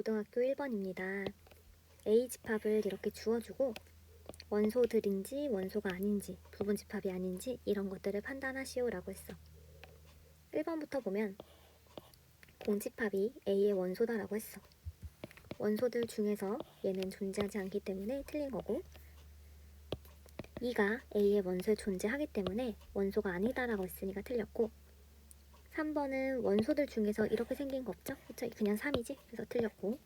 고등학교 1번입니다. A 집합을 이렇게 주어주고 원소들인지 원소가 아닌지 부분집합이 아닌지 이런 것들을 판단하시오 라고 했어. 1번부터 보면 공집합이 A의 원소다라고 했어. 원소들 중에서 얘는 존재하지 않기 때문에 틀린 거고 2가 A의 원소에 존재하기 때문에 원소가 아니다라고 했으니까 틀렸고 3번은 원소들 중에서 이렇게 생긴 거 없죠? 그쵸? 그냥 3이지? 그래서 틀렸고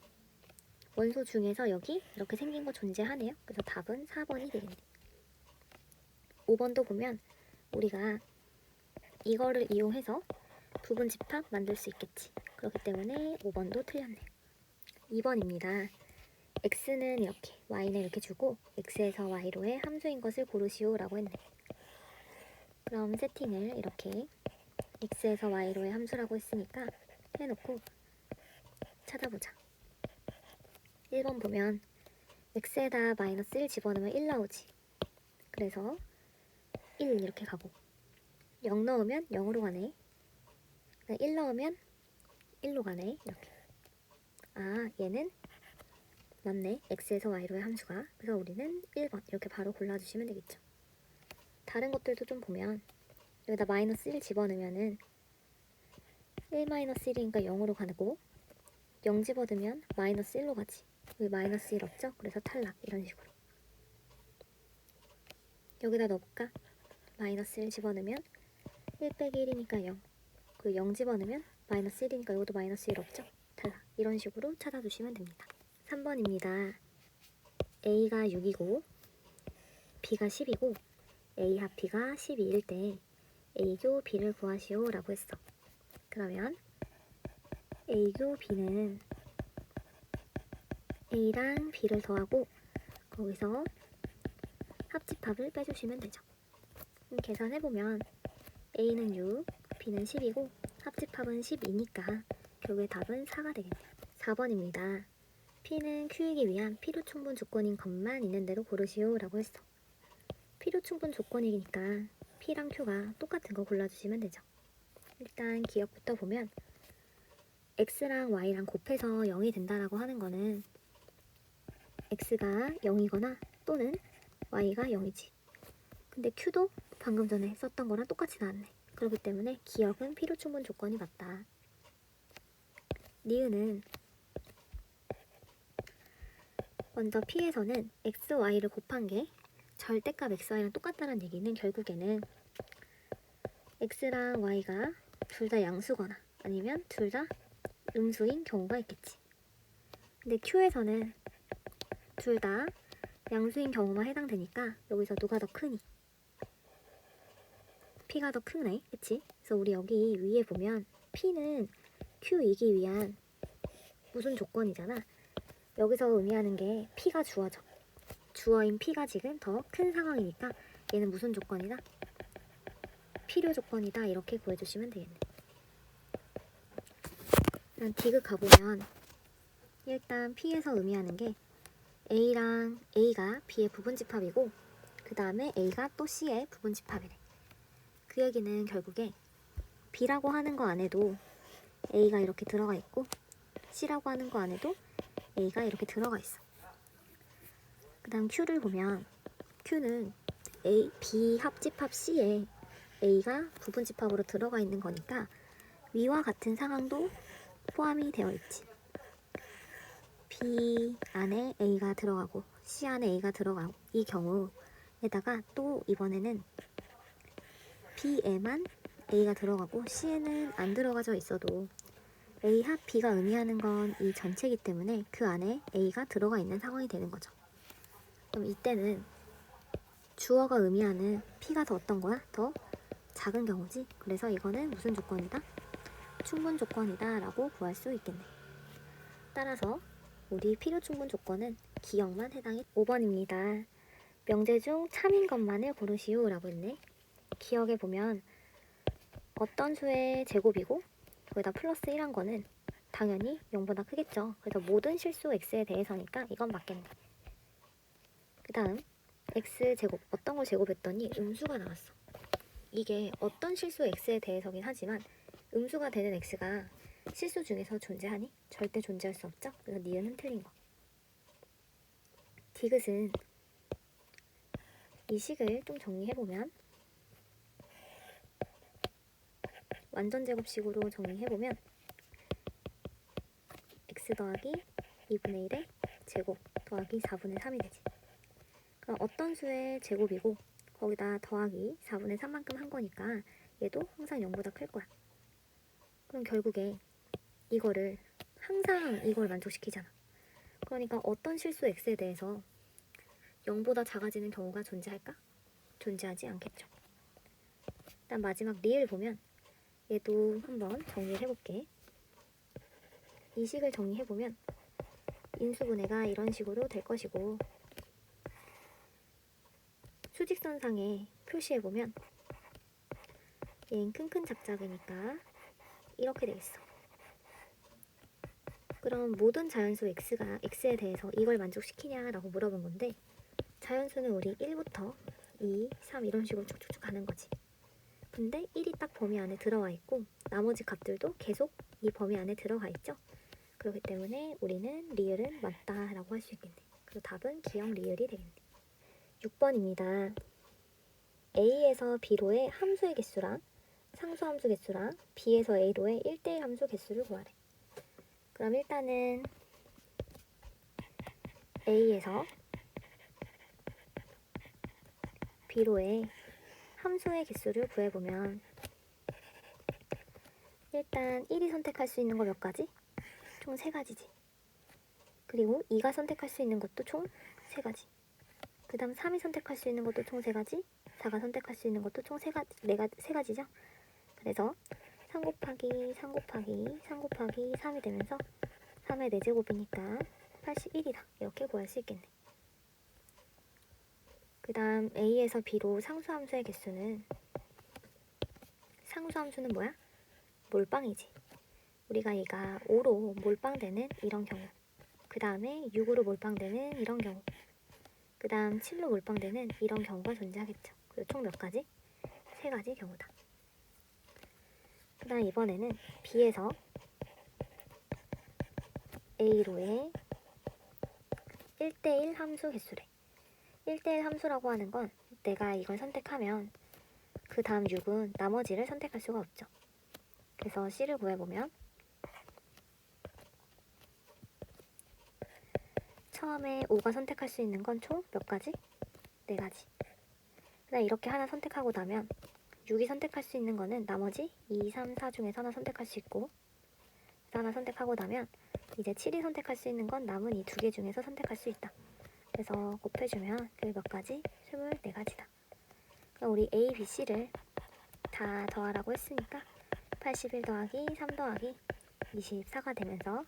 원소 중에서 여기 이렇게 생긴 거 존재하네요. 그래서 답은 4번이 되겠네. 5번도 보면 우리가 이거를 이용해서 부분집합 만들 수 있겠지. 그렇기 때문에 5번도 틀렸네. 2번입니다. x는 이렇게, y는 이렇게 주고 x에서 y로의 함수인 것을 고르시오 라고 했네. 그럼 세팅을 이렇게 x에서 y로의 함수라고 했으니까 해놓고 찾아보자. 1번 보면 x에다 마이너스 1 집어넣으면 1 나오지. 그래서 1 이렇게 가고 0 넣으면 0으로 가네. 1 넣으면 1로 가네. 이렇게. 아, 얘는 맞네. x에서 y로의 함수가. 그래서 우리는 1번 이렇게 바로 골라주시면 되겠죠. 다른 것들도 좀 보면 여기다 마이너스 1 집어넣으면은 1 마이너스 1이니까 0으로 가고 0 집어넣으면 마이너스 1로 가지. 여기 마이너스 1 없죠? 그래서 탈락. 이런 식으로. 여기다 넣어볼까? 마이너스 1 집어넣으면 1 빼기 1이니까 0. 그 0 집어넣으면 마이너스 1이니까 이것도 마이너스 1 없죠? 탈락. 이런 식으로 찾아주시면 됩니다. 3번입니다. A가 6이고 B가 10이고 A 합 B가 12일 때 A교 B를 구하시오 라고 했어. 그러면 A교 B는 A랑 B를 더하고 거기서 합집합을 빼주시면 되죠. 계산해보면 A는 6, B는 10이고 합집합은 12니까 결국에 답은 4가 되겠네요. 4번입니다. P는 Q이기 위한 필요충분 조건인 것만 있는 대로 고르시오 라고 했어. 필요충분 조건이니까 P랑 Q가 똑같은 거 골라주시면 되죠. 일단 기억부터 보면 X랑 Y랑 곱해서 0이 된다라고 하는 거는 X가 0이거나 또는 Y가 0이지. 근데 Q도 방금 전에 썼던 거랑 똑같이 나왔네. 그렇기 때문에 기억은 필요충분 조건이 맞다. 니은은 먼저 P에서는 X, Y를 곱한 게 절대값 X, Y랑 똑같다는 얘기는 결국에는 X랑 Y가 둘 다 양수거나 아니면 둘 다 음수인 경우가 있겠지. 근데 Q에서는 둘 다 양수인 경우만 해당되니까 여기서 누가 더 크니? P가 더 크네, 그치? 그래서 우리 여기 위에 보면 P는 Q이기 위한 무슨 조건이잖아. 여기서 의미하는 게 P가 주어져. 주어인 P가 지금 더 큰 상황이니까 얘는 무슨 조건이다? 필요 조건이다. 이렇게 구해주시면 되겠네. 일단 디귿 가보면 일단 P에서 의미하는 게 A랑 A가 B의 부분집합이고 그 다음에 A가 또 C의 부분집합이래. 그 얘기는 결국에 B라고 하는 거 안에도 A가 이렇게 들어가 있고 C라고 하는 거 안에도 A가 이렇게 들어가 있어. 그 다음 Q를 보면 Q는 A, B 합집합 C에 A가 부분집합으로 들어가 있는 거니까 위와 같은 상황도 포함이 되어 있지. B 안에 A가 들어가고 C 안에 A가 들어가고 이 경우에다가 또 이번에는 B에만 A가 들어가고 C에는 안 들어가져 있어도 A 합 B가 의미하는 건 이 전체이기 때문에 그 안에 A가 들어가 있는 상황이 되는 거죠. 그럼 이때는 주어가 의미하는 P가 더 어떤 거야? 더 작은 경우지. 그래서 이거는 무슨 조건이다? 충분 조건이다 라고 구할 수 있겠네. 따라서 우리 필요 충분 조건은 기억만 해당해. 5번입니다. 명제 중 참인 것만을 고르시오 라고 했네. 기억에 보면 어떤 수의 제곱이고 거기다 플러스 1한 거는 당연히 0보다 크겠죠. 그래서 모든 실수 x에 대해서니까 이건 맞겠네. 그 다음 x제곱 어떤 걸 제곱했더니 음수가 나왔어. 이게 어떤 실수 x에 대해서긴 하지만 음수가 되는 x가 실수 중에서 존재하니? 절대 존재할 수 없죠? 그래서 니은은 틀린 거. 디귿은 이 식을 좀 정리해보면 완전 제곱식으로 정리해보면 x 더하기 2분의 1의 제곱 더하기 4분의 3이 되지. 그럼 어떤 수의 제곱이고 거기다 더하기 4분의 3만큼 한 거니까 얘도 항상 0보다 클 거야. 그럼 결국에 이거를 항상 이걸 만족시키잖아. 그러니까 어떤 실수 x에 대해서 0보다 작아지는 경우가 존재할까? 존재하지 않겠죠. 일단 마지막 리을 보면 얘도 한번 정리를 해볼게. 이 식을 정리해보면 인수분해가 이런 식으로 될 것이고 수직선상에 표시해보면 얘는 큰큰 작작이니까 이렇게 되겠어. 그럼 모든 자연수 x에 대해서 이걸 만족시키냐라고 물어본 건데 자연수는 우리 1부터 2, 3 이런 식으로 쭉쭉쭉 가는 거지. 근데 1이 딱 범위 안에 들어와 있고 나머지 값들도 계속 이 범위 안에 들어가 있죠. 그렇기 때문에 우리는 리을은 맞다라고 할 수 있겠네. 그리고 답은 기억 리을이 되겠네. 6번입니다. A에서 B로의 함수의 개수랑 상수함수 개수랑 B에서 A로의 1대1 함수 개수를 구하래. 그럼 일단은 A에서 B로의 함수의 개수를 구해보면 일단 1이 선택할 수 있는 거 몇 가지? 총 3가지지. 그리고 2가 선택할 수 있는 것도 총 3가지. 그 다음 3이 선택할 수 있는 것도 총 3가지. 4가 선택할 수 있는 것도 총 3가지죠. 그래서 3 곱하기 3 곱하기 3 곱하기 3이 되면서 3의 4제곱이니까 81이다. 이렇게 구할 수 있겠네. 그 다음 A에서 B로 상수함수의 개수는 상수함수는 뭐야? 몰빵이지. 우리가 얘가 5로 몰빵되는 이런 경우, 그 다음에 6으로 몰빵되는 이런 경우, 그 다음 7로 몰빵되는 이런 경우가 존재하겠죠. 그리고 총 몇 가지? 3가지 경우다. 그 다음 이번에는 B에서 A로의 1대1 함수 개수래. 1대1 함수라고 하는 건 내가 이걸 선택하면 그 다음 6은 나머지를 선택할 수가 없죠. 그래서 C를 구해보면 처음에 5가 선택할 수 있는 건 총 몇 가지? 4가지. 그다음 이렇게 하나 선택하고 나면 6이 선택할 수 있는 거는 나머지 2, 3, 4 중에서 하나 선택할 수 있고 하나 선택하고 나면 이제 7이 선택할 수 있는 건 남은 이 2개 중에서 선택할 수 있다. 그래서 곱해주면 그게 몇 가지? 24가지다. 그럼 우리 A, B, C를 다 더하라고 했으니까 81 더하기 3 더하기 24가 되면서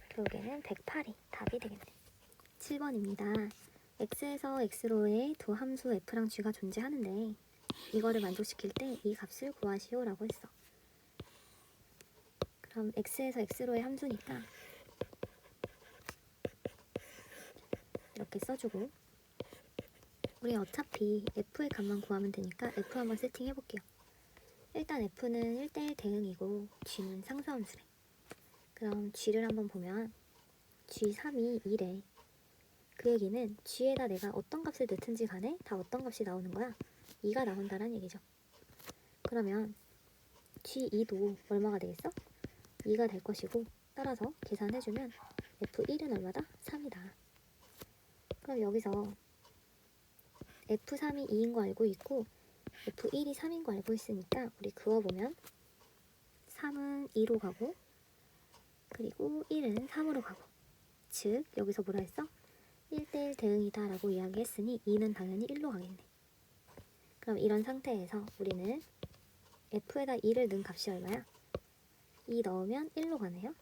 결국에는 108이 답이 되겠네. 7번입니다. x에서 x로의 두 함수 f랑 g가 존재하는데 이거를 만족시킬 때 이 값을 구하시오 라고 했어. 그럼 x에서 x로의 함수니까 이렇게 써주고 우리 어차피 f의 값만 구하면 되니까 f 한번 세팅해 볼게요. 일단 f는 1대1 대응이고 g는 상수함수래. 그럼 g를 한번 보면 g3이 2래. 그 얘기는 g에다 내가 어떤 값을 넣든지 간에 다 어떤 값이 나오는 거야? 2가 나온다는 얘기죠. 그러면 g2도 얼마가 되겠어? 2가 될 것이고 따라서 계산해주면 f1은 얼마다? 3이다. 그럼 여기서 f3이 2인 거 알고 있고 f1이 3인 거 알고 있으니까 우리 그어보면 3은 2로 가고 그리고 1은 3으로 가고 즉 여기서 뭐라 했어? 1대1 대응이다 라고 이야기했으니 2는 당연히 1로 가겠네. 그럼 이런 상태에서 우리는 f에다 2를 넣은 값이 얼마야? 2 넣으면 1로 가네요.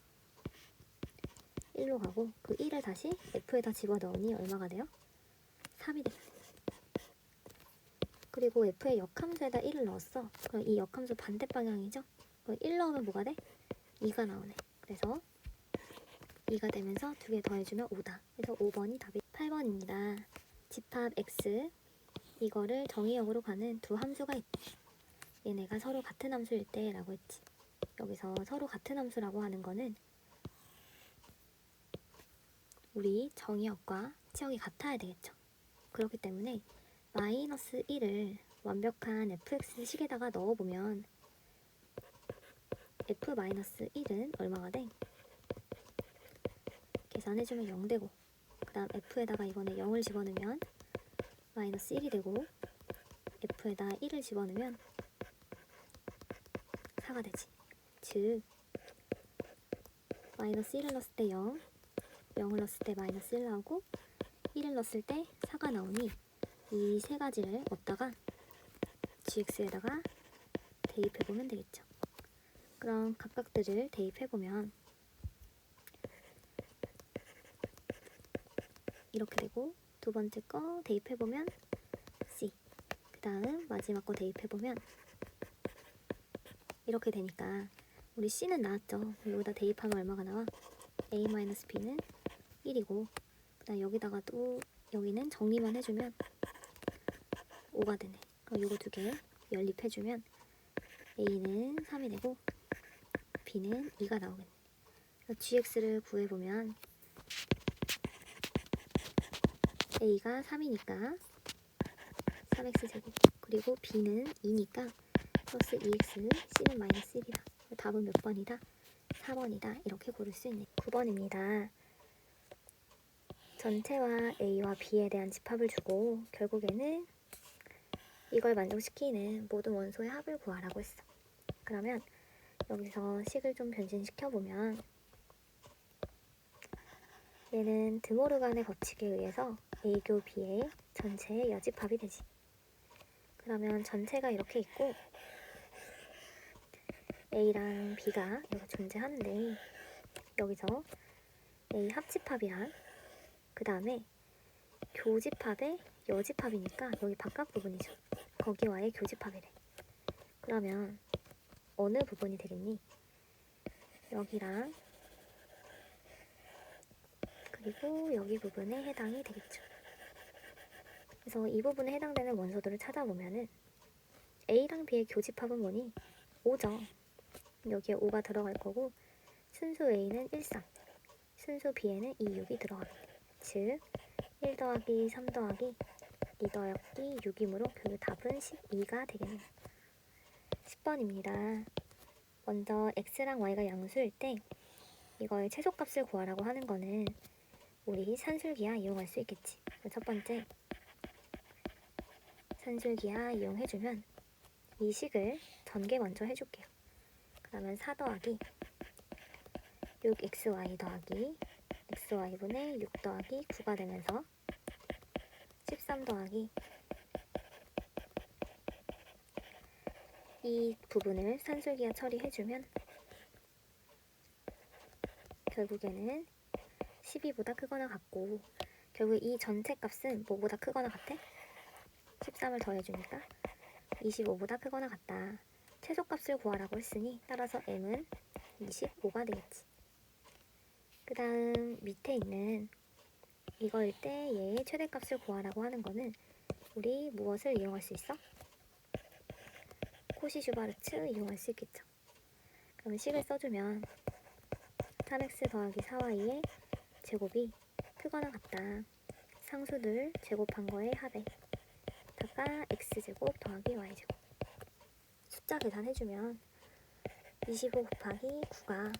1로 가고 그 1을 다시 f에다 집어넣으니 얼마가 돼요? 3이 되겠네. 그리고 f의 역함수에다 1을 넣었어. 그럼 이 역함수 반대 방향이죠? 그럼 1 넣으면 뭐가 돼? 2가 나오네. 그래서 2가 되면서 2개 더해주면 5다. 그래서 5번이 답이 8번입니다. 집합 x 이거를 정의역으로 가는 두 함수가 있대. 얘네가 서로 같은 함수일 때 라고 했지. 여기서 서로 같은 함수라고 하는 거는 우리 정의역과 치역이 같아야 되겠죠. 그렇기 때문에 마이너스 1을 완벽한 fx 식에다가 넣어보면 f-1은 얼마가 돼? 계산해주면 0 되고, 그 다음 f에다가 이번에 0을 집어넣으면 마이너스 1이 되고, f에다 1을 집어넣으면 4가 되지. 즉 마이너스 1을 넣었을 때 0, 0을 넣었을 때 마이너스 1 나오고 1을 넣었을 때 4가 나오니 이 세 가지를 얻다가 gx에다가 대입해보면 되겠죠. 그럼 각각들을 대입해보면 이렇게 되고, 두 번째 거 대입해보면 c, 그 다음 마지막 거 대입해보면 이렇게 되니까 우리 c는 나왔죠. 여기다 대입하면 얼마가 나와? a-b는 1이고, 그 다음 여기다가도 여기는 정리만 해주면 5가 되네. 그럼 요거 두 개 연립해주면 a는 3이 되고 b는 2가 나오겠네. gx를 구해보면 a가 3이니까 3x제곱, 그리고 b는 2니까 플러스 2x, c는 마이너스 1이다. 답은 몇 번이다? 4번이다. 이렇게 고를 수 있네. 9번입니다. 전체와 a와 b에 대한 집합을 주고 결국에는 이걸 만족시키는 모든 원소의 합을 구하라고 했어. 그러면 여기서 식을 좀 변신시켜보면 얘는 드모르간의 법칙에 의해서 a교 b의 전체의 여집합이 되지. 그러면 전체가 이렇게 있고 a랑 b가 여기 존재하는데 여기서 a 합집합이랑 그 다음에 교집합의 여집합이니까 여기 바깥 부분이죠. 거기와의 교집합이래. 그러면 어느 부분이 되겠니? 여기랑 그리고 여기 부분에 해당이 되겠죠. 그래서 이 부분에 해당되는 원소들을 찾아보면은 A랑 B의 교집합은 뭐니? 5죠. 여기에 5가 들어갈 거고 순수 A는 1, 3, 순수 B에는 2, 6이 들어가겠네. 즉 1 더하기 3 더하기 2 더하기 6이므로 결국 답은 12가 되겠네요. 10번입니다. 먼저 x랑 y가 양수일 때 이거의 최소값을 구하라고 하는 거는 우리 산술기하 이용할 수 있겠지. 첫 번째 산술기하 이용해주면 이 식을 전개 먼저 해줄게요. 그러면 4 더하기 6xy 더하기 xy분의 6 더하기 9가 되면서 13 더하기 이 부분을 산술기하 처리해주면 결국에는 12보다 크거나 같고, 결국 이 전체 값은 뭐보다 크거나 같아? 13을 더해주니까 25보다 크거나 같다. 최소값을 구하라고 했으니 따라서 m은 25가 되겠지. 그 다음 밑에 있는 이거일 때 얘의 최대값을 구하라고 하는 거는 우리 무엇을 이용할 수 있어? 코시-슈바르츠 이용할 수 있겠죠. 그러면 식을 써주면 3x 더하기 4y의 제곱이 크거나 같다. 상수들 제곱한 거의 합에 다가 x제곱 더하기 y제곱. 숫자 계산해주면 25 곱하기 9가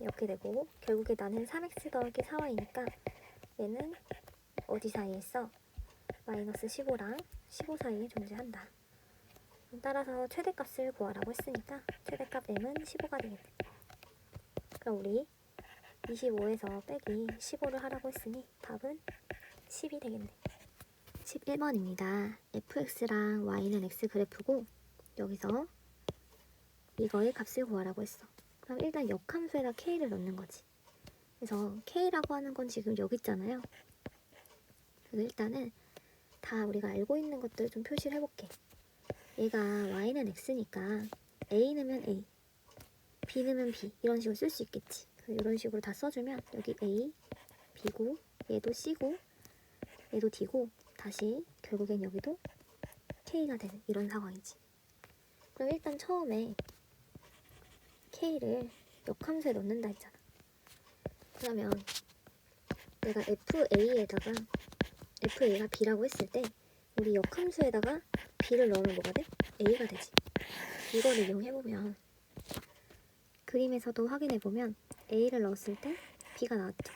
이렇게 되고, 결국에 나는 3x 더하기 4y니까 얘는 어디 사이에 있어? 마이너스 15랑 15 사이에 존재한다. 따라서 최대값을 구하라고 했으니까 최대값 m은 15가 되겠네. 그럼 우리 25에서 빼기 15를 하라고 했으니 답은 10이 되겠네. 11번입니다. fx랑 y는 x 그래프고 여기서 이거의 값을 구하라고 했어. 그럼 일단 역함수에다 k를 넣는 거지. 그래서 k라고 하는 건 지금 여기 있잖아요. 그래서 일단은 다 우리가 알고 있는 것들을 좀 표시를 해볼게. 얘가 y는 x니까 a 넣으면 a, b 넣으면 b 이런 식으로 쓸 수 있겠지. 그래서 이런 식으로 다 써주면 여기 a, b고 얘도 c고 얘도 d고 다시 결국엔 여기도 k가 되는 이런 상황이지. 그럼 일단 처음에 K를 역함수에 넣는다 했잖아. 그러면 내가 FA에다가 FA가 B라고 했을 때 우리 역함수에다가 B를 넣으면 뭐가 돼? A가 되지. 이거를 이용해보면 그림에서도 확인해보면 A를 넣었을 때 B가 나왔죠.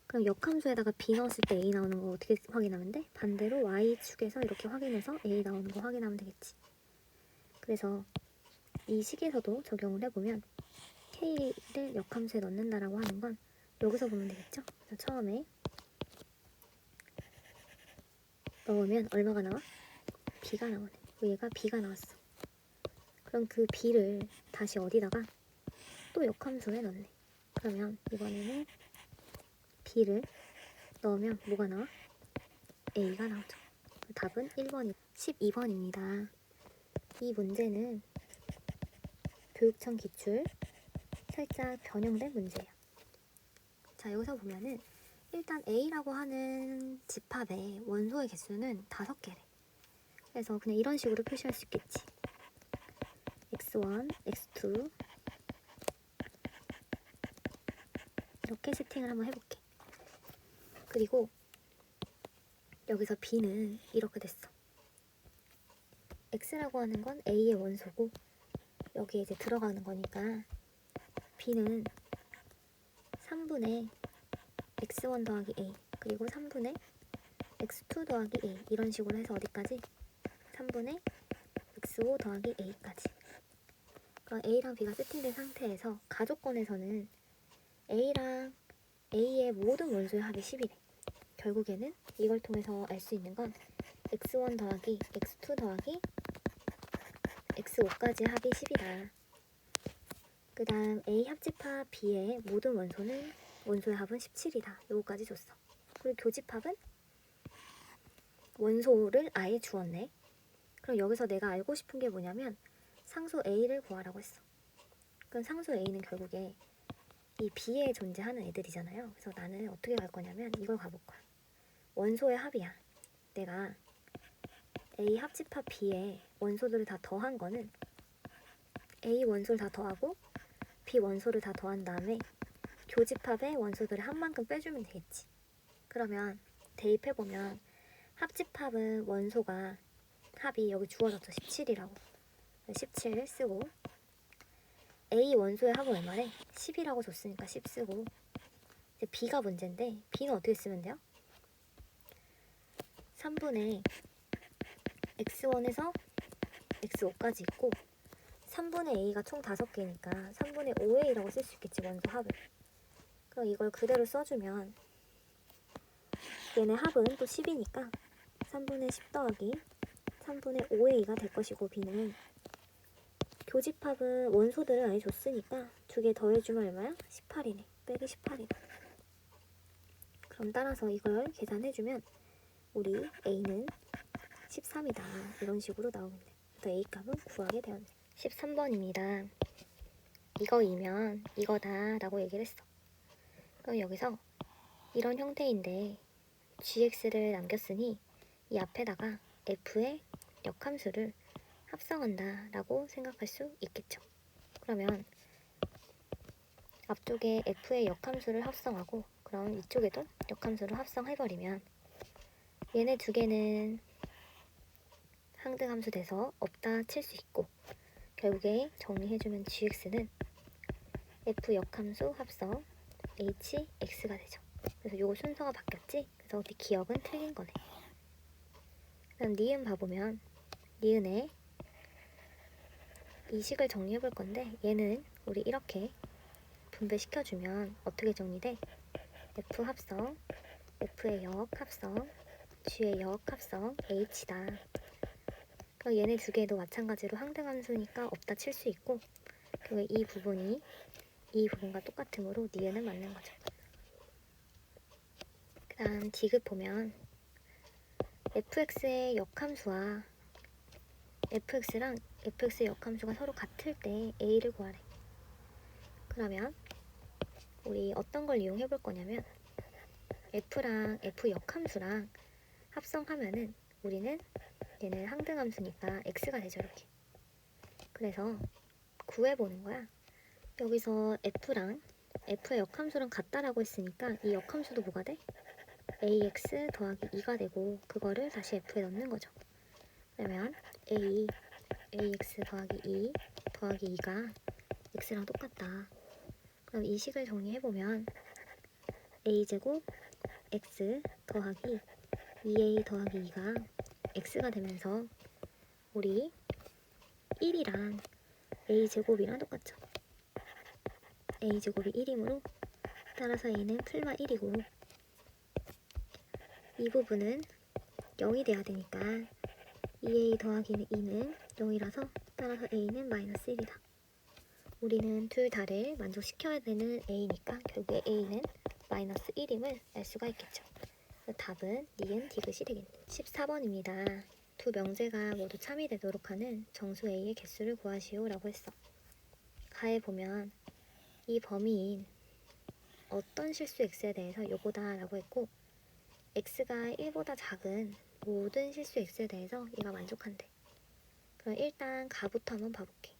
그럼 역함수에다가 B 넣었을 때 A 나오는 거 어떻게 확인하면 돼? 반대로 Y축에서 이렇게 확인해서 A 나오는 거 확인하면 되겠지. 그래서 이 식에서도 적용을 해보면 K를 역함수에 넣는다라고 하는 건 여기서 보면 되겠죠? 그래서 처음에 넣으면 얼마가 나와? B가 나오네. 얘가 B가 나왔어. 그럼 그 B를 다시 어디다가 또 역함수에 넣네. 그러면 이번에는 B를 넣으면 뭐가 나와? A가 나오죠. 답은 1번이 12번입니다. 이 문제는 교육청 기출 살짝 변형된 문제예요. 자, 여기서 보면은 일단 A라고 하는 집합의 원소의 개수는 5개래. 그래서 그냥 이런 식으로 표시할 수 있겠지. x1, x2 이렇게 세팅을 한번 해볼게. 그리고 여기서 B는 이렇게 됐어. X라고 하는 건 A의 원소고 여기에 이제 들어가는 거니까 B는 3분의 x1 더하기 A 그리고 3분의 x2 더하기 A 이런 식으로 해서 어디까지? 3분의 x5 더하기 A까지. 그러니까 A랑 B가 세팅된 상태에서 가족권에서는 A랑 A의 모든 원소의 합이 10이래. 결국에는 이걸 통해서 알 수 있는 건 x1 더하기 x2 더하기 x5까지 합이 10이다. 그 다음 A 합집합 B의 모든 원소는 원소의 합은 17이다. 요거까지 줬어. 그리고 교집합은 원소를 아예 주었네. 그럼 여기서 내가 알고 싶은 게 뭐냐면 상수 A를 구하라고 했어. 그럼 상수 A는 결국에 이 B에 존재하는 애들이잖아요. 그래서 나는 어떻게 갈 거냐면 이걸 가볼 거야. 원소의 합이야. 내가 A 합집합 B의 원소들을 다 더한 거는 A 원소를 다 더하고 B 원소를 다 더한 다음에 교집합의 원소들을 한 만큼 빼주면 되겠지. 그러면 대입해보면 합집합은 원소가 합이 여기 주어졌죠. 17이라고. 17 쓰고 A 원소의 합은 얼마래? 10이라고 줬으니까 10 쓰고 이제 B가 문제인데 B는 어떻게 쓰면 돼요? 3분의 x1에서 x5까지 있고 3분의 a가 총 5개니까 3분의 5a라고 쓸 수 있겠지. 원소 합을. 그럼 이걸 그대로 써주면 얘네 합은 또 10이니까 3분의 10 더하기 3분의 5a가 될 것이고 b는 교집합은 원소들을 아예 줬으니까 2개 더해주면 얼마야? 18이네. 빼기 18이다. 그럼 따라서 이걸 계산해주면 우리 a는 13이다. 이런 식으로 나오겠네. 그래서 a 값은 구하게 되었네. 13번입니다. 이거이면 이거다 라고 얘기를 했어. 그럼 여기서 이런 형태인데 gx를 남겼으니 이 앞에다가 f의 역함수를 합성한다 라고 생각할 수 있겠죠. 그러면 앞쪽에 f의 역함수를 합성하고 그럼 이쪽에도 역함수를 합성해버리면 얘네 두 개는 항등함수 돼서 없다 칠 수 있고 결국에 정리해주면 gx는 f 역함수 합성 hx가 되죠. 그래서 요거 순서가 바뀌었지? 그래서 우리 기억은 틀린 거네. 그럼 니은 봐보면 니은에 이 식을 정리해 볼 건데 얘는 우리 이렇게 분배시켜주면 어떻게 정리돼? f 합성, f의 역 합성, g의 역 합성, h다. 그럼 얘네 두 개도 마찬가지로 항등함수니까 없다 칠 수 있고 그리고 이 부분이 이 부분과 똑같으므로 니은은 맞는 거죠. 그 다음 디귿 보면 fx의 역함수와 fx랑 fx의 역함수가 서로 같을 때 a를 구하래. 그러면 우리 어떤 걸 이용해 볼 거냐면 f랑 f 역함수랑 합성하면은 우리는 얘는 항등함수니까 x가 되죠. 이렇게 그래서 구해보는 거야. 여기서 F랑 F의 역함수랑 같다라고 했으니까 이 역함수도 뭐가 돼? AX 더하기 2가 되고 그거를 다시 F에 넣는 거죠. 그러면 AX 더하기 2 더하기 2가 X랑 똑같다. 그럼 이 식을 정리해보면 A제곱 X 더하기 2A 더하기 2가 X가 되면서 우리 1이랑 A제곱이랑 똑같죠. A제곱이 1이므로 따라서 A는 풀마 1이고 이 부분은 0이 돼야 되니까 2A 더하기 2는 0이라서 따라서 A는 마이너스 1이다. 우리는 둘 다를 만족시켜야 되는 A니까 결국에 A는 마이너스 1임을 알 수가 있겠죠. 답은 니은 디귿이 되겠네. 14번입니다. 두 명제가 모두 참이되도록 하는 정수 A의 개수를 구하시오 라고 했어. 가에 보면 이 범위인 어떤 실수 X에 대해서 요거다 라고 했고 X가 1보다 작은 모든 실수 X에 대해서 얘가 만족한대. 그럼 일단 가부터 한번 봐볼게.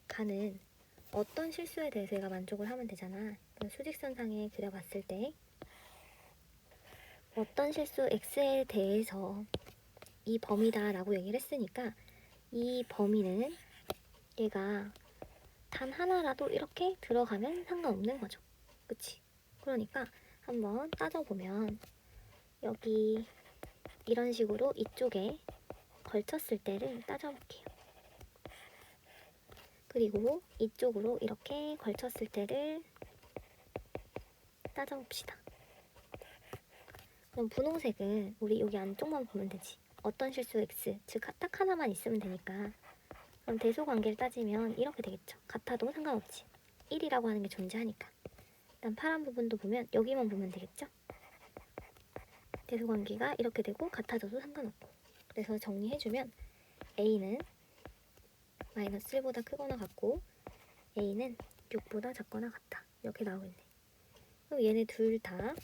가는 어떤 실수에 대해서 얘가 만족을 하면 되잖아. 그럼 수직선상에 그려봤을 때 어떤 실수 X에 대해서 이 범위다 라고 얘기를 했으니까 이 범위는 얘가 단 하나라도 이렇게 들어가면 상관없는 거죠. 그치? 그러니까 한번 따져보면 여기 이런 식으로 이쪽에 걸쳤을 때를 따져볼게요. 그리고 이쪽으로 이렇게 걸쳤을 때를 따져봅시다. 그럼 분홍색은 우리 여기 안쪽만 보면 되지. 어떤 실수 X, 즉 딱 하나만 있으면 되니까. 그럼 대소관계를 따지면 이렇게 되겠죠. 같아도 상관없지. 1이라고 하는 게 존재하니까. 일단 파란 부분도 보면 여기만 보면 되겠죠. 대소관계가 이렇게 되고 같아져도 상관없고. 그래서 정리해주면 A는 마이너스 1보다 크거나 같고 A는 6보다 작거나 같다. 이렇게 나오겠네. 그럼 얘네 둘 다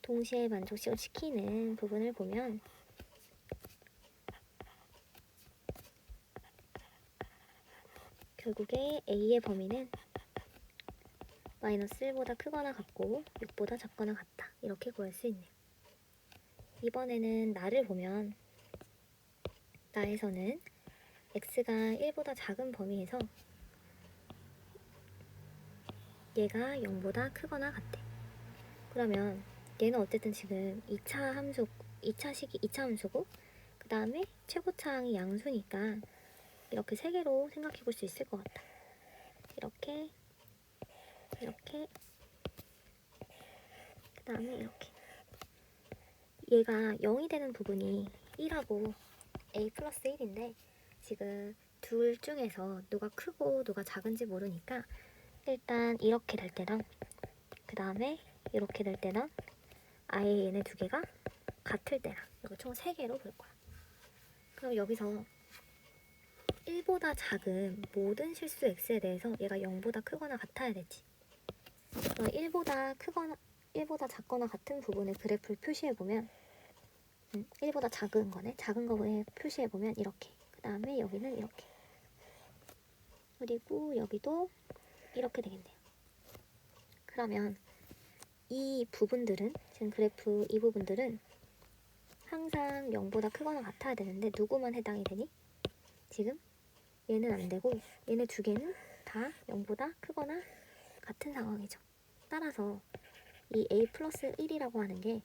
동시에 만족시키는 부분을 보면 결국에 A의 범위는 마이너스 1보다 크거나 같고 6보다 작거나 같다. 이렇게 구할 수 있네요. 이번에는 나를 보면 나에서는 X가 1보다 작은 범위에서 얘가 0보다 크거나 같대. 그러면 얘는 어쨌든 지금 2차 함수고 그 다음에 최고차항이 양수니까 이렇게 세 개로 생각해 볼 수 있을 것 같다. 이렇게 그 다음에 이렇게 얘가 0이 되는 부분이 1하고 A 플러스 1인데 지금 둘 중에서 누가 크고 누가 작은지 모르니까 일단 이렇게 될 때랑 그 다음에 이렇게 될 때랑 아예 얘네 두 개가 같을 때랑 이거 총 3개로 볼 거야. 그럼 여기서 1보다 작은 모든 실수 X에 대해서 얘가 0보다 크거나 같아야 되지. 그럼 1보다 작거나 같은 부분의 그래프를 표시해보면 1보다 작은 거네. 작은 거에 표시해보면 이렇게. 그 다음에 여기는 이렇게. 그리고 여기도 이렇게 되겠네요. 그러면 이 부분들은 지금 그래프 이 부분들은 항상 0보다 크거나 같아야 되는데 누구만 해당이 되니? 지금 얘는 안 되고 얘네 두 개는 다 0보다 크거나 같은 상황이죠. 따라서 이 A 플러스 1이라고 하는 게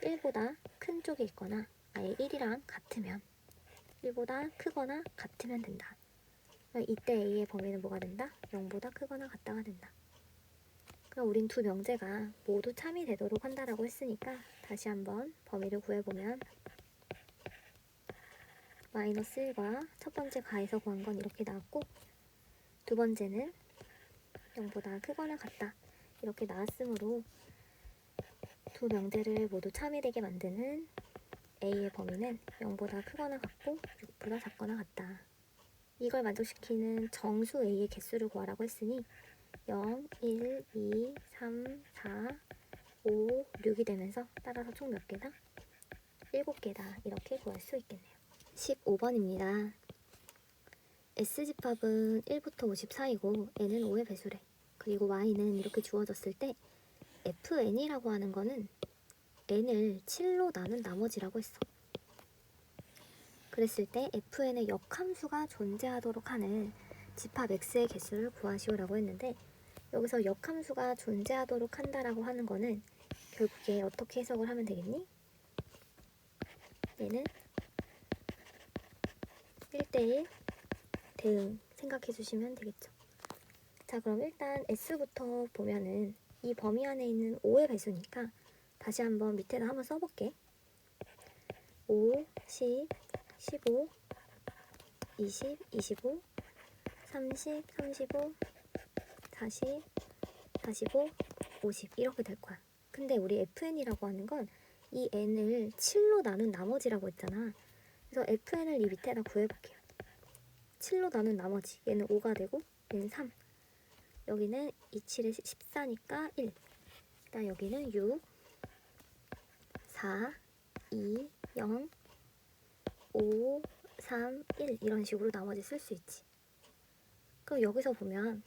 1보다 큰 쪽에 있거나 아예 1이랑 같으면 1보다 크거나 같으면 된다. 이때 A의 범위는 뭐가 된다? 0보다 크거나 같다가 된다. 그럼 우린 두 명제가 모두 참이 되도록 한다라고 했으니까 다시 한번 범위를 구해보면 마이너스 1과 첫 번째 가에서 구한 건 이렇게 나왔고 두 번째는 0보다 크거나 같다 이렇게 나왔으므로 두 명제를 모두 참이 되게 만드는 A의 범위는 0보다 크거나 같고 6보다 작거나 같다. 이걸 만족시키는 정수 A의 개수를 구하라고 했으니 0, 1, 2, 3, 4, 5, 6이 되면서 따라서 총 몇 개다? 7개다. 이렇게 구할 수 있겠네요. 15번입니다. S집합은 1부터 50 사이고 n은 5의 배수래. 그리고 y는 이렇게 주어졌을 때 fn이라고 하는 거는 n을 7로 나눈 나머지라고 했어. 그랬을 때 fn의 역함수가 존재하도록 하는 집합 x의 개수를 구하시오라고 했는데, 여기서 역함수가 존재하도록 한다라고 하는 거는 결국에 어떻게 해석을 하면 되겠니? 얘는 1대1 대응 생각해 주시면 되겠죠. 자, 그럼 일단 S부터 보면은 이 범위 안에 있는 5의 배수니까 다시 한번 밑에다 한번 써볼게. 5, 10, 15, 20, 25, 30, 35, 40, 45, 50 이렇게 될 거야. 근데 우리 fn이라고 하는 건 이 n을 7로 나눈 나머지라고 했잖아. 그래서 fn을 이 밑에다 구해볼게요. 7로 나눈 나머지, 얘는 5가 되고 얘는 3, 여기는 2, 7에 14니까 1, 그다음 여기는 6, 4, 2, 0, 5, 3, 1 이런 식으로 나머지 쓸 수 있지. 그럼 여기서 보면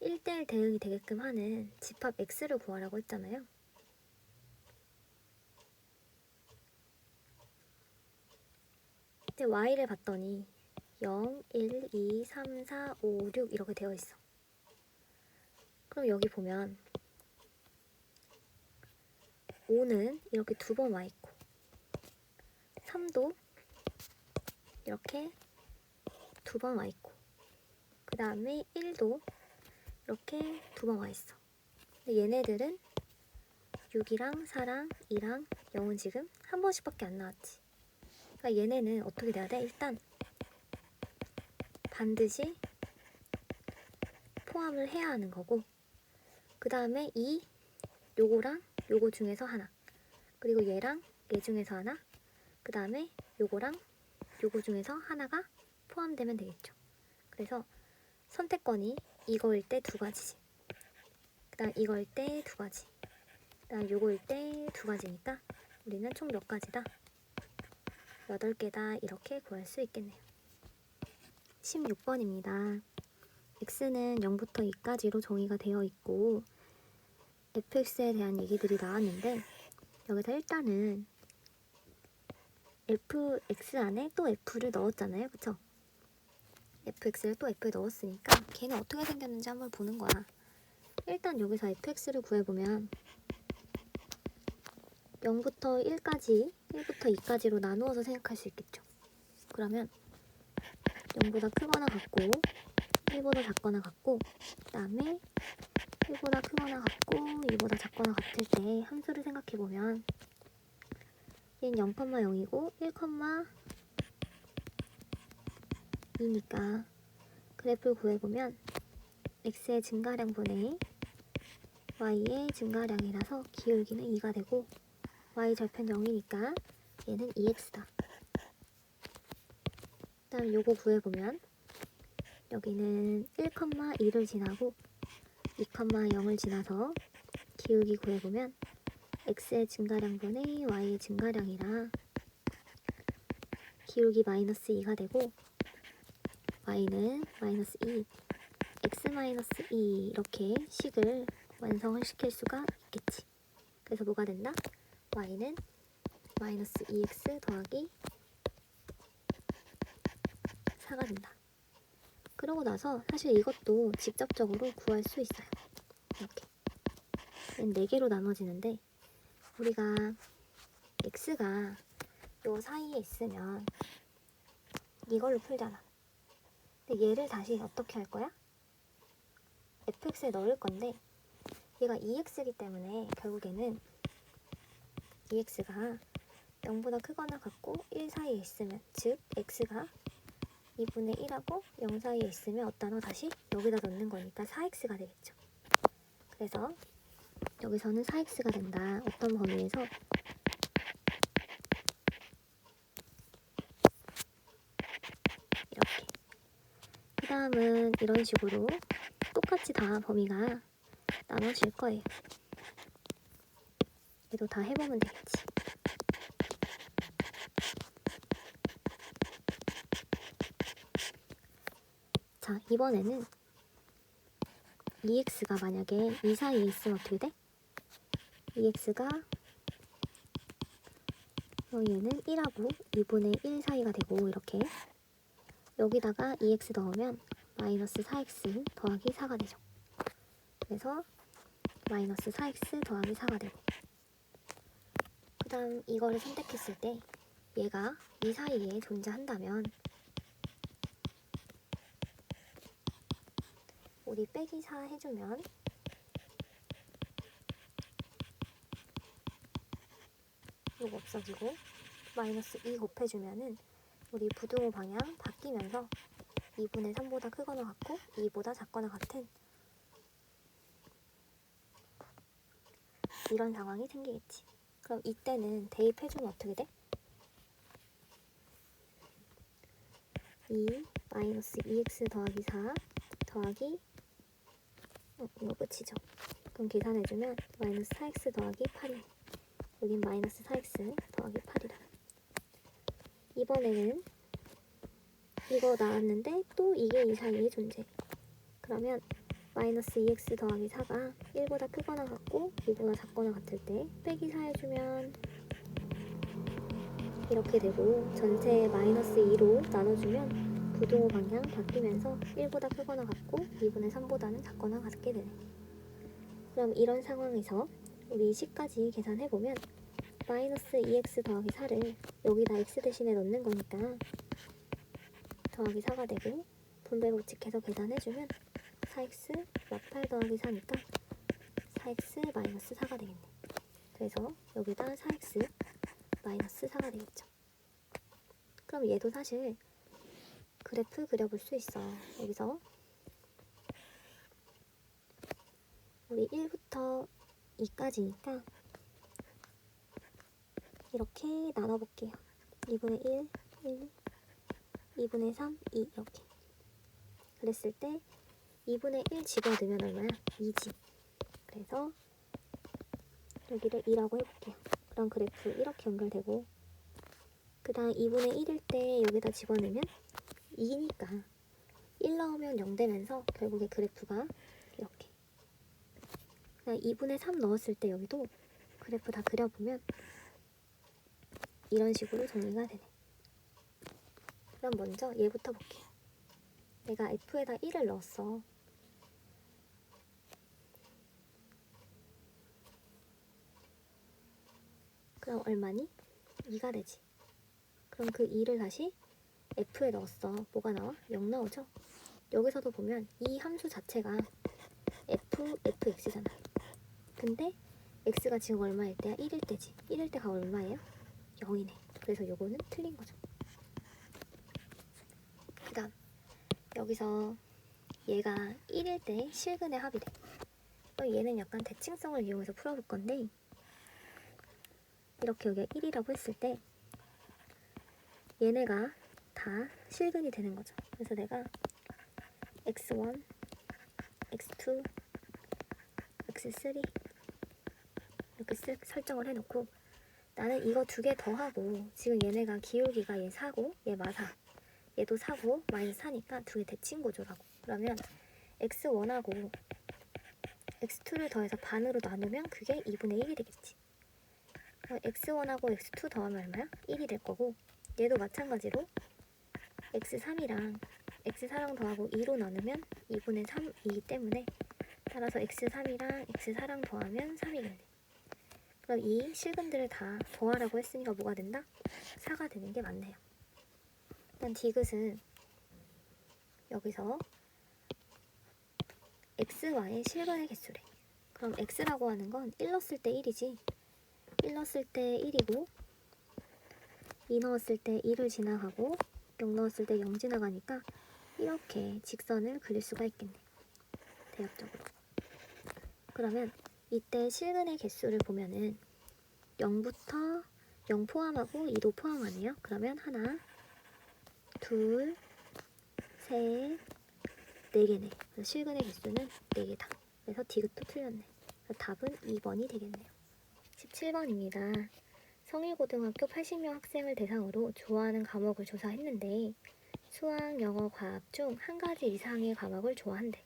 1대1 대응이 되게끔 하는 집합 x를 구하라고 했잖아요. 근데 y를 봤더니 0, 1, 2, 3, 4, 5, 6 이렇게 되어 있어. 그럼 여기 보면 5는 이렇게 2번 와 있고, 3도 이렇게 2번 와 있고, 그 다음에 1도 이렇게 2번 와 있어. 근데 얘네들은 6이랑 4랑 2랑 0은 지금 한 번씩밖에 안 나왔지. 그러니까 얘네는 어떻게 돼야 돼? 일단 반드시 포함을 해야 하는 거고, 그 다음에 요거랑 요거 중에서 하나, 그리고 얘랑 얘 중에서 하나, 그 다음에 요거랑 요거 중에서 하나가 포함되면 되겠죠. 그래서 선택권이 이거일 때 2가지지, 그 다음 이거일 때 2가지, 그 다음 요거일 때 2가지니까 우리는 총 몇 가지다? 8개다 이렇게 구할 수 있겠네요. 16번입니다. x는 0부터 2까지로 정의가 되어 있고 fx에 대한 얘기들이 나왔는데, 여기서 일단은 fx 안에 또 f를 넣었잖아요. 그쵸? fx를 또 f에 넣었으니까 걔는 어떻게 생겼는지 한번 보는 거야. 일단 여기서 fx를 구해보면 0부터 1까지, 1부터 2까지로 나누어서 생각할 수 있겠죠. 그러면 0보다 크거나 같고 1보다 작거나 같고, 그 다음에 1보다 크거나 같고 2보다 작거나 같을 때 함수를 생각해보면 얘는 0,0이고 1,2니까 그래프를 구해보면 x의 증가량분의 y의 증가량이라서 기울기는 2가 되고 y 절편 0이니까 얘는 2x다. 그 다음 요거 구해보면 여기는 1,2를 지나고 2,0을 지나서 기울기 구해보면 x의 증가량분의 y의 증가량이라 기울기 마이너스 2가 되고 y는 마이너스 2, x 마이너스 2 이렇게 식을 완성을 시킬 수가 있겠지. 그래서 뭐가 된다? y는 마이너스 2x 더하기 4가 된다. 그러고 나서 사실 이것도 직접적으로 구할 수 있어요. 이렇게 4개로 나눠지는데, 우리가 x가 요 사이에 있으면 이걸로 풀잖아. 근데 얘를 다시 어떻게 할 거야? fx에 넣을 건데 얘가 2x이기 때문에 결국에는 2x가 0보다 크거나 같고 1 사이에 있으면, 즉 x가 2분의 1하고 0 사이에 있으면 어디다 넣어? 다시 여기다 넣는 거니까 4x가 되겠죠. 그래서 여기서는 4x가 된다. 어떤 범위에서? 이렇게. 그 다음은 이런 식으로 똑같이 다 범위가 나눠질 거예요. 얘도 다 해보면 되겠지. 자, 이번에는 EX가 만약에 이 사이에 있으면 어떻게 돼? EX가 얘는 1하고 2분의 1 사이가 되고 이렇게 여기다가 EX 넣으면 마이너스 4X 더하기 4가 되죠. 그래서 마이너스 4X 더하기 4가 되고 그 다음 이거를 선택했을 때 얘가 이 사이에 존재한다면 우리 빼기 4 해주면 이거 없어지고 마이너스 2 곱해주면은 우리 부등호 방향 바뀌면서 2분의 3보다 크거나 같고 2보다 작거나 같은 이런 상황이 생기겠지. 그럼 이때는 대입해주면 어떻게 돼? 2 마이너스 2x 더하기 4 더하기 이거 끝이죠. 그럼 계산해주면 마이너스 4x 더하기 8이 여긴 마이너스 4x 더하기 8이다. 이번에는 이거 나왔는데 또 이게 이 사이에 존재. 그러면 마이너스 2x 더하기 4가 1보다 크거나 같고 2보다 작거나 같을 때 빼기 4 해주면 이렇게 되고 전체 마이너스 2로 나눠주면 부등호 방향 바뀌면서 1보다 크거나 같고 2분의 3보다는 작거나 같게 되네. 그럼 이런 상황에서 우리 식까지 계산해보면 마이너스 2x 더하기 4를 여기다 x 대신에 넣는 거니까 더하기 4가 되고 분배 법칙해서 계산해주면 4x 막 8 더하기 4니까 4x 마이너스 4가 되겠네. 그래서 여기다 4x 마이너스 4가 되겠죠. 그럼 얘도 사실 그래프 그려볼 수 있어. 여기서 우리 1부터 2까지니까 이렇게 나눠볼게요. 2분의 1, 1, 2분의 3, 2 이렇게. 그랬을 때 2분의 1 집어넣으면 얼마야? 2지. 그래서 여기를 2라고 해볼게요. 그럼 그래프 이렇게 연결되고 그 다음 2분의 1일 때 여기다 집어넣으면 2니까 1 넣으면 0 되면서 결국에 그래프가 이렇게 2분의 3 넣었을 때 여기도 그래프 다 그려보면 이런 식으로 정리가 되네. 그럼 먼저 얘부터 볼게요. 내가 F에다 1을 넣었어. 그럼 얼마니? 2가 되지. 그럼 그 2를 다시 F에 넣었어. 뭐가 나와? 0 나오죠? 여기서도 보면 이 함수 자체가 fx잖아. 근데 x가 지금 얼마일 때야? 1일 때지. 1일 때가 얼마예요? 0이네. 그래서 요거는 틀린 거죠. 그 다음 여기서 얘가 1일 때 실근의 합이래. 얘는 약간 대칭성을 이용해서 풀어볼 건데 이렇게 여기가 1이라고 했을 때 얘네가 다 실근이 되는 거죠. 그래서 내가 x1, x2, x3 이렇게 설정을 해놓고 나는 이거 두 개 더하고 지금 얘네가 기울기가 얘 4고 얘 마사 얘도 4고 마이너스 4니까 두 개 대칭 구조라고. 그러면 x1하고 x2를 더해서 반으로 나누면 그게 2분의 1이 되겠지. x1하고 x2 더하면 얼마야? 1이 될 거고 얘도 마찬가지로 x3이랑 x4랑 더하고 2로 나누면 2분의 3이기 때문에 따라서 x3이랑 x4랑 더하면 3이겠네. 그럼 이 실근들을 다 더하라고 했으니까 뭐가 된다? 4가 되는 게 맞네요. 일단 디귿은 여기서 x와의 실근의 개수래. 그럼 x라고 하는 건 1 넣었을 때 1이지. 1 넣었을 때 1이고 2 넣었을 때 2를 지나가고 0 넣었을 때 0 지나가니까 이렇게 직선을 그릴 수가 있겠네. 대략적으로. 그러면 이때 실근의 개수를 보면은 0부터 0 포함하고 2도 포함하네요. 그러면 하나, 둘, 셋, 4개네. 그래서 실근의 개수는 4개다. 그래서 디귿도 틀렸네. 그래서 답은 2번이 되겠네요. 17번입니다. 성일고등학교 80명 학생을 대상으로 좋아하는 과목을 조사했는데 수학, 영어, 과학 중 한 가지 이상의 과목을 좋아한대.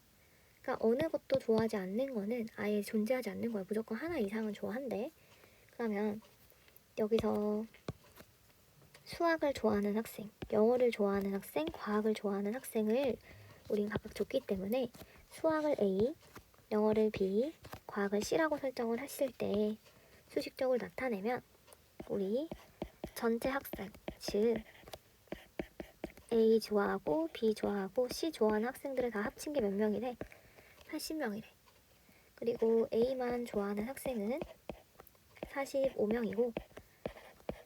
그러니까 어느 것도 좋아하지 않는 거는 아예 존재하지 않는 거야. 무조건 하나 이상은 좋아한대. 그러면 여기서 수학을 좋아하는 학생, 영어를 좋아하는 학생, 과학을 좋아하는 학생을 우린 각각 줬기 때문에 수학을 A, 영어를 B, 과학을 C라고 설정을 했을 때 수식적으로 나타내면 우리 전체 학생, 즉 A 좋아하고 B 좋아하고 C 좋아하는 학생들을 다 합친 게 몇 명이래? 80명이래. 그리고 A만 좋아하는 학생은 45명이고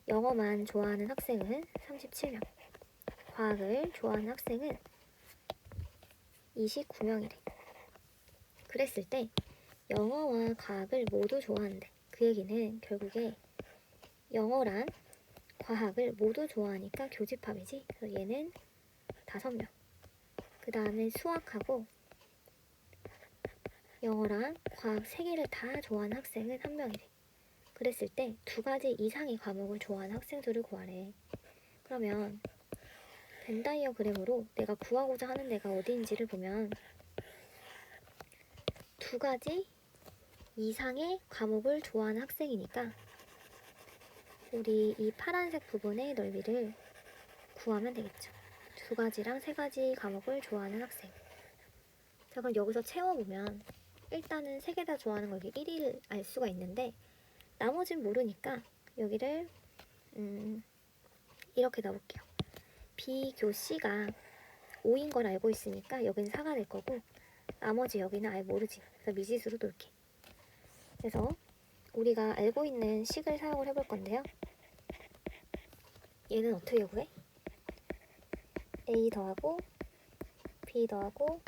영어만 좋아하는 학생은 37명, 과학을 좋아하는 학생은 29명이래. 그랬을 때 영어와 과학을 모두 좋아한대. 그 얘기는 결국에 영어랑 과학을 모두 좋아하니까 교집합이지. 그래서 얘는 5명. 그 다음에 수학하고 영어랑 과학 3개를 다 좋아하는 학생은 1명이래. 그랬을 때 2가지 이상의 과목을 좋아하는 학생들을 구하래. 그러면 벤 다이어그램으로 내가 구하고자 하는 데가 어디인지를 보면 2가지 이상의 과목을 좋아하는 학생이니까 우리 이 파란색 부분의 넓이를 구하면 되겠죠. 2가지랑 3가지 과목을 좋아하는 학생. 자, 그럼 여기서 채워보면 일단은 3개 다 좋아하는 거 여기 1을 알 수가 있는데 나머지는 모르니까 여기를 이렇게 넣어볼게요. B, 교, C가 5인 걸 알고 있으니까 여기는 4가 될 거고 나머지 여기는 아예 모르지. 그래서 미지수로 놓을게. 그래서 우리가 알고 있는 식을 사용을 해볼 건데요. 얘는 어떻게 구해? A 더하고 B 더하고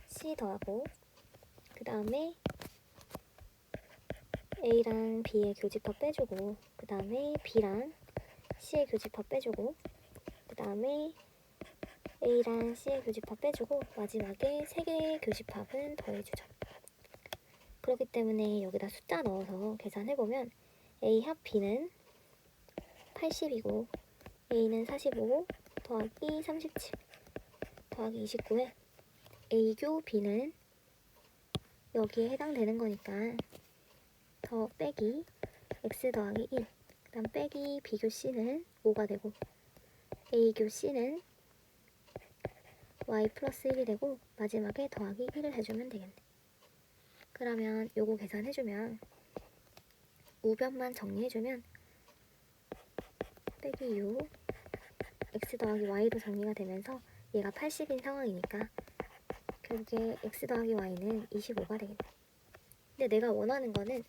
C 더하고 그 다음에 A랑 B의 교집합 빼주고 그 다음에 B랑 C의 교집합 빼주고 그 다음에 A랑 C의 교집합 빼주고 마지막에 3개의 교집합은 더해주죠. 그렇기 때문에 여기다 숫자 넣어서 계산해보면 A 합 B는 80이고 A는 45 더하기 37 더하기 29에 A교 B는 여기에 해당되는 거니까 더 빼기 X 더하기 1 그 다음 빼기 B교 C는 5가 되고 A교 C는 Y 플러스 1이 되고 마지막에 더하기 1을 해주면 되겠네. 그러면 요거 계산해주면 우변만 정리해주면 빼기 6 X 더하기 Y로 정리가 되면서 얘가 80인 상황이니까 결국에 X 더하기 Y는 25가 되겠네. 근데 내가 원하는 거는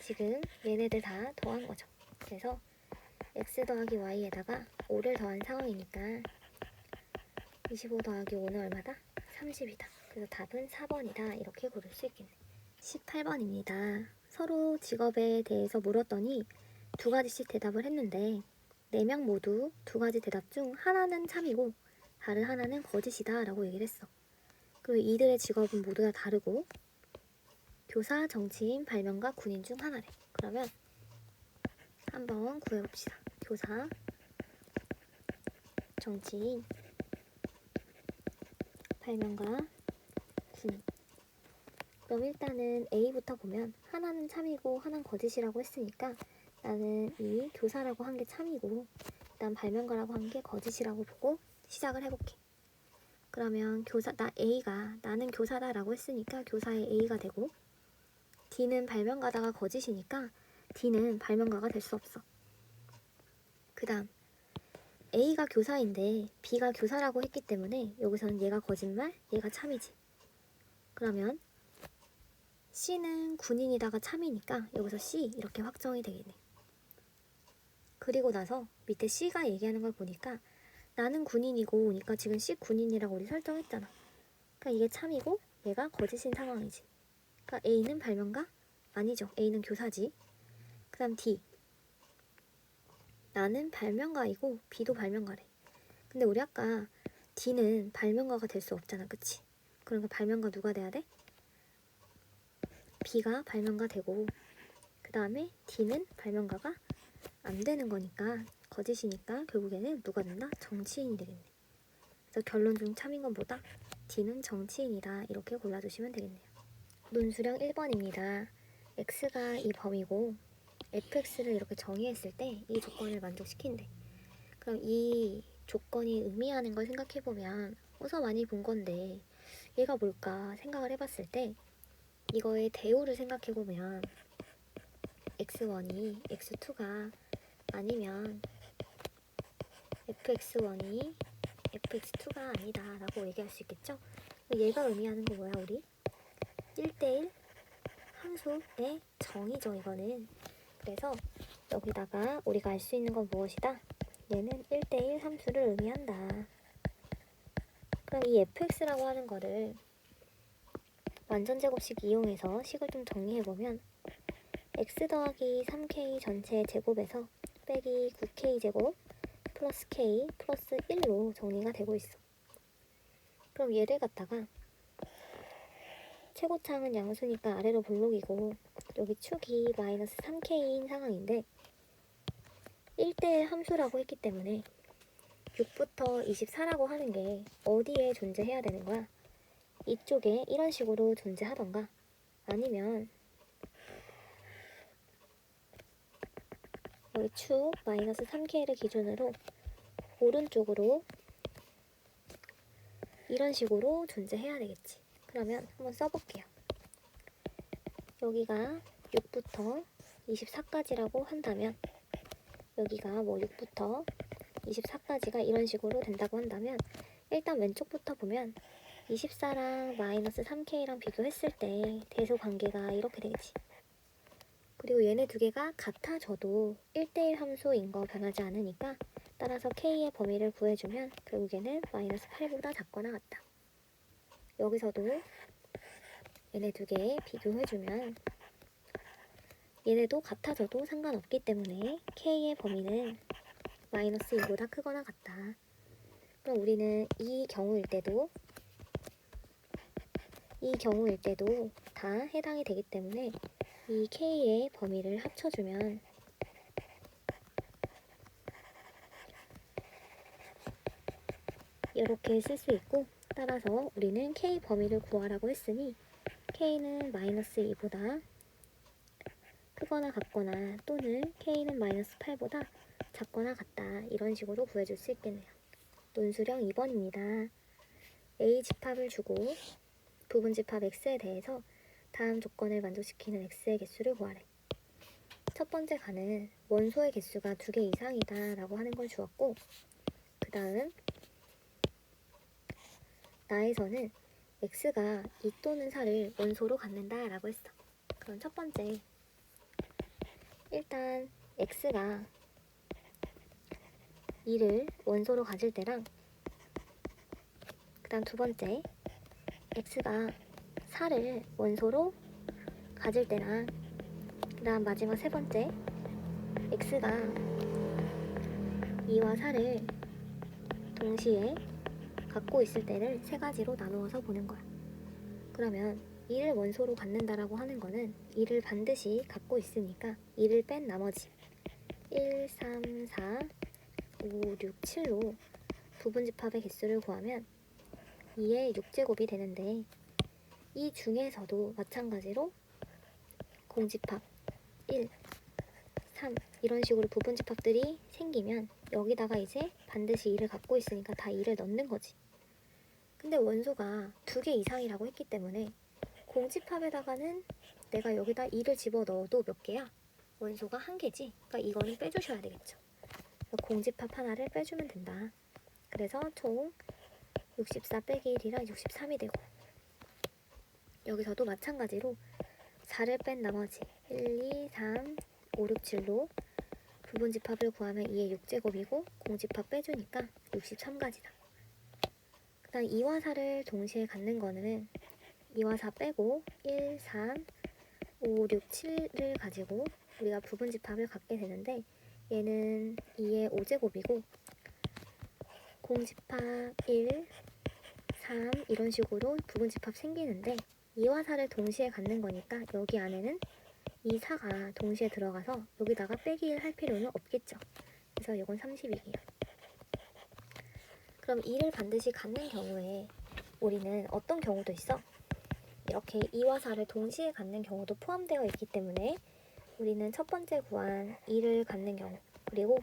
지금 얘네들 다 더한 거죠. 그래서 X 더하기 Y에다가 5를 더한 상황이니까 25 더하기 5는 얼마다? 30이다. 그래서 답은 4번이다. 이렇게 고를 수 있겠네. 18번입니다. 서로 직업에 대해서 물었더니 2가지씩 대답을 했는데 4명 모두 2가지 대답 중 하나는 참이고 다른 하나는 거짓이다 라고 얘기를 했어. 그리고 이들의 직업은 모두 다 다르고 교사, 정치인, 발명가, 군인 중 하나래. 그러면 한번 구해봅시다. 교사, 정치인, 발명가, 군인. 그럼 일단은 A부터 보면 하나는 참이고 하나는 거짓이라고 했으니까 나는 이 교사라고 한 게 참이고 일단 발명가라고 한 게 거짓이라고 보고 시작을 해볼게. 그러면 나는 교사다 라고 했으니까 교사의 A가 되고 D는 발명가다가 거짓이니까 D는 발명가가 될 수 없어. 그 다음 A가 교사인데 B가 교사라고 했기 때문에 여기서는 얘가 거짓말, 얘가 참이지. 그러면 C는 군인이다가 참이니까 여기서 C 이렇게 확정이 되겠네. 그리고 나서 밑에 C가 얘기하는 걸 보니까 나는 군인이고 그러니까 지금 C 군인이라고 우리 설정했잖아. 그러니까 이게 참이고 얘가 거짓인 상황이지. 그러니까 A는 발명가? 아니죠. A는 교사지. 그 다음 D. 나는 발명가이고 B도 발명가래. 근데 우리 아까 D는 발명가가 될 수 없잖아. 그치? 그러니까 발명가 누가 돼야 돼? B가 발명가 되고 그 다음에 D는 발명가가 안 되는 거니까 거짓이니까 결국에는 누가 된다? 정치인이 되겠네. 그래서 결론 중 참인 건 뭐다? D는 정치인이다. 이렇게 골라주시면 되겠네요. 논술형 1번입니다. x가 이 범위고 fx를 이렇게 정의했을 때 이 조건을 만족시킨대. 그럼 이 조건이 의미하는 걸 생각해보면 어디서 많이 본 건데 얘가 뭘까 생각을 해봤을 때 이거의 대우를 생각해보면 x1이 x2가 아니면 fx1이 fx2가 아니다 라고 얘기할 수 있겠죠? 얘가 의미하는 거 뭐야 우리? 1대1 함수의 정의죠 이거는. 그래서 여기다가 우리가 알 수 있는 건 무엇이다? 얘는 1대1 함수를 의미한다. 그럼 이 fx라고 하는 거를 완전제곱식 이용해서 식을 좀 정리해보면 x 더하기 3k 전체 제곱에서 빼기 9k 제곱 플러스 k 플러스 1로 정리가 되고 있어. 그럼 얘를 갖다가 최고창은 양수니까 아래로 볼록이고 여기 축이 마이너스 3k인 상황인데 1대1 함수라고 했기 때문에 6부터 24라고 하는 게 어디에 존재해야 되는 거야? 이쪽에 이런 식으로 존재하던가 아니면 여기 축 마이너스 3k를 기준으로 오른쪽으로 이런 식으로 존재해야 되겠지. 그러면 한번 써볼게요. 여기가 6부터 24까지라고 한다면 여기가 뭐 6부터 24까지가 이런 식으로 된다고 한다면 일단 왼쪽부터 보면 24랑 마이너스 3k랑 비교했을 때 대수 관계가 이렇게 되겠지. 그리고 얘네 두 개가 같아져도 1대1 함수인 거 변하지 않으니까 따라서 k의 범위를 구해주면 결국에는 마이너스 8보다 작거나 같다. 여기서도 얘네 두 개 비교해주면 얘네도 같아져도 상관없기 때문에 k의 범위는 마이너스 2보다 크거나 같다. 그럼 우리는 이 경우일 때도 다 해당이 되기 때문에 이 k의 범위를 합쳐주면 이렇게 쓸 수 있고 따라서 우리는 k 범위를 구하라고 했으니 k는 마이너스 2보다 크거나 같거나 또는 k는 마이너스 8보다 작거나 같다. 이런 식으로 구해줄 수 있겠네요. 논술형 2번입니다. A 집합을 주고 부분집합 x에 대해서 다음 조건을 만족시키는 x의 개수를 구하래. 첫 번째 가는 원소의 개수가 2개 이상이다 라고 하는 걸 주었고 그 다음 나에서는 x가 2 또는 4를 원소로 갖는다 라고 했어. 그럼 첫 번째 일단 x가 2를 원소로 가질 때랑 그 다음 두 번째 x가 4를 원소로 가질 때랑 그 다음 마지막 세 번째 x가 2와 4를 동시에 갖고 있을 때를 세 가지로 나누어서 보는 거야. 그러면 2를 원소로 갖는다라고 하는 거는 2를 반드시 갖고 있으니까 2를 뺀 나머지 1, 3, 4, 5, 6, 7로 부분집합의 개수를 구하면 2의 6제곱이 되는데 이 중에서도 마찬가지로 공집합 1, 3 이런 식으로 부분집합들이 생기면 여기다가 이제 반드시 2를 갖고 있으니까 다 2를 넣는 거지. 근데 원소가 2개 이상이라고 했기 때문에 공집합에다가는 내가 여기다 2를 집어넣어도 몇 개야? 원소가 1개지. 그러니까 이거는 빼주셔야 되겠죠. 공집합 하나를 빼주면 된다. 그래서 총 64 빼기 1이라 63이 되고 여기서도 마찬가지로 4를 뺀 나머지 1, 2, 3, 5, 6, 7로 부분집합을 구하면 2의 6제곱이고 공집합 빼주니까 63가지다. 그 다음 2와 4를 동시에 갖는 거는 2와 4 빼고 1, 3, 5, 6, 7을 가지고 우리가 부분집합을 갖게 되는데 얘는 2의 5제곱이고 공집합 1, 3 이런 식으로 부분집합 생기는데 2와 4를 동시에 갖는 거니까 여기 안에는 2, 4가 동시에 들어가서 여기다가 빼기 1 할 필요는 없겠죠. 그래서 그래서 이건 30이에요. 그럼 2를 반드시 갖는 경우에 우리는 어떤 경우도 있어? 이렇게 2와 4를 동시에 갖는 경우도 포함되어 있기 때문에 우리는 첫 번째 구한 2를 갖는 경우 그리고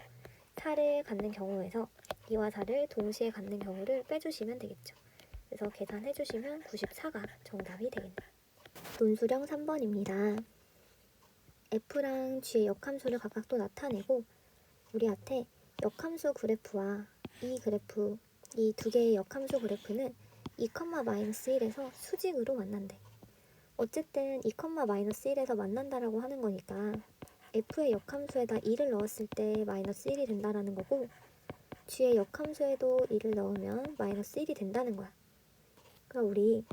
4를 갖는 경우에서 2와 4를 동시에 갖는 경우를 빼주시면 되겠죠. 그래서 계산해 주시면 94가 정답이 되겠네요. 논술형 3번입니다. F랑 G의 역함수를 각각 또 나타내고 우리한테 역함수 그래프와 이 그래프, 이 두 개의 역함수 그래프는 2,-1에서 수직으로 만난대. 어쨌든 2,-1에서 만난다라고 하는 거니까 F의 역함수에다 2를 넣었을 때 마이너스 1이 된다라는 거고 G의 역함수에도 2를 넣으면 마이너스 1이 된다는 거야. 그럼 우리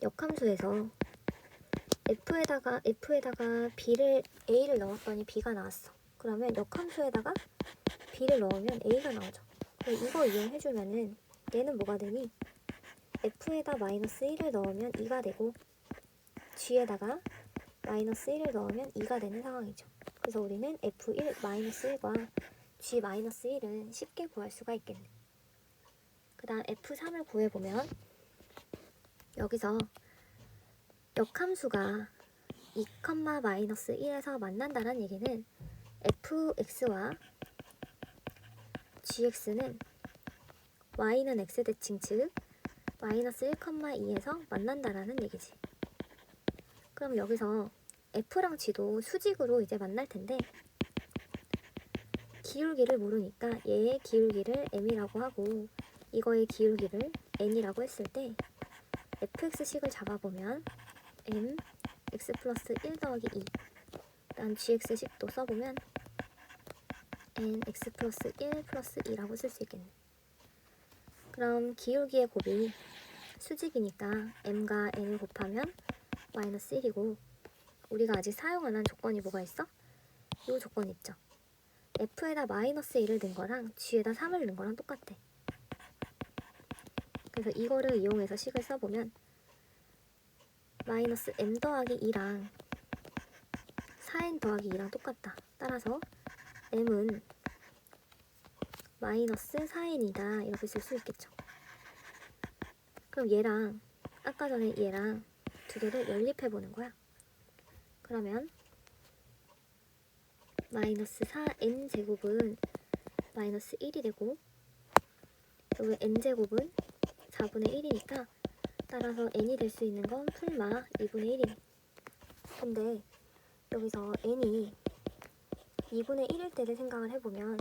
역함수에서 F에다가 A를 넣었더니 B가 나왔어. 그러면 역함수에다가 B를 넣으면 A가 나오죠. 이거 이용해주면은 얘는 뭐가 되니? F에다 마이너스 1을 넣으면 2가 되고 G에다가 마이너스 1을 넣으면 2가 되는 상황이죠. 그래서 우리는 F1 마이너스 1과 G 마이너스 1은 쉽게 구할 수가 있겠네. 그 다음 F3을 구해보면 여기서 역함수가 2,-1에서 만난다는 얘기는 fx와 gx는 y는 x대칭 즉 마이너스 1,2에서 만난다라는 얘기지. 그럼 여기서 f랑 g도 수직으로 이제 만날 텐데 기울기를 모르니까 얘의 기울기를 m이라고 하고 이거의 기울기를 n이라고 했을 때 fx식을 잡아보면 m x 플러스 1 더하기 2 그다음 gx식도 써보면 n x 플러스 1 플러스 2라고 쓸 수 있겠네. 그럼 기울기의 곱이 수직이니까 m과 n을 곱하면 마이너스 1이고 우리가 아직 사용 안 한 조건이 뭐가 있어? 이 조건 있죠. f에다 마이너스 1을 넣은 거랑 g에다 3을 넣은 거랑 똑같아. 그래서 이거를 이용해서 식을 써보면 마이너스 m 더하기 2랑 4n 더하기 2랑 똑같다. 따라서 m은 마이너스 4n이다 이렇게 쓸 수 있겠죠. 그럼 얘랑 아까 전에 얘랑 두 개를 연립해보는 거야. 그러면 마이너스 4n 제곱은 마이너스 1이 되고 여기 n제곱은 4분의 1이니까 따라서 n이 될 수 있는 건 풀마 2분의 1이네. 근데 여기서 n이 2분의 1일 때를 생각을 해보면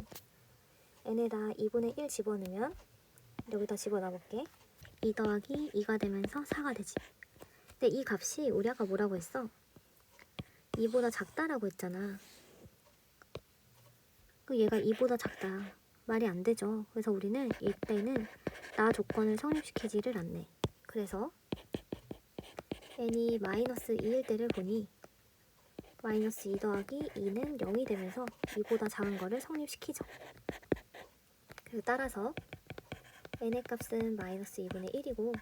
n에다 2분의 1 집어넣으면 여기다 집어넣어볼게. 2 더하기 2가 되면서 4가 되지. 근데 이 값이 우리 아까 뭐라고 했어? 2보다 작다라고 했잖아. 그 얘가 2보다 작다. 말이 안 되죠. 그래서 우리는 이때는 나 조건을 성립시키지를 않네. 그래서 n이 마이너스 2일 때를 보니 마이너스 2 더하기 2는 0이 되면서 2보다 작은 거를 성립시키죠. 그래서 따라서 n의 값은 마이너스 2분의 1이고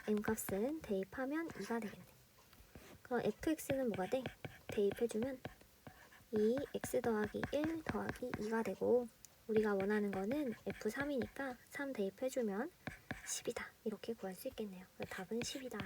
m 값은 대입하면 2가 되겠네. 그럼 fx는 뭐가 돼? 대입해주면 2x 더하기 1 더하기 2가 되고 우리가 원하는 거는 f3이니까 3 대입해주면 10이다. 이렇게 구할 수 있겠네요. 답은 10이다.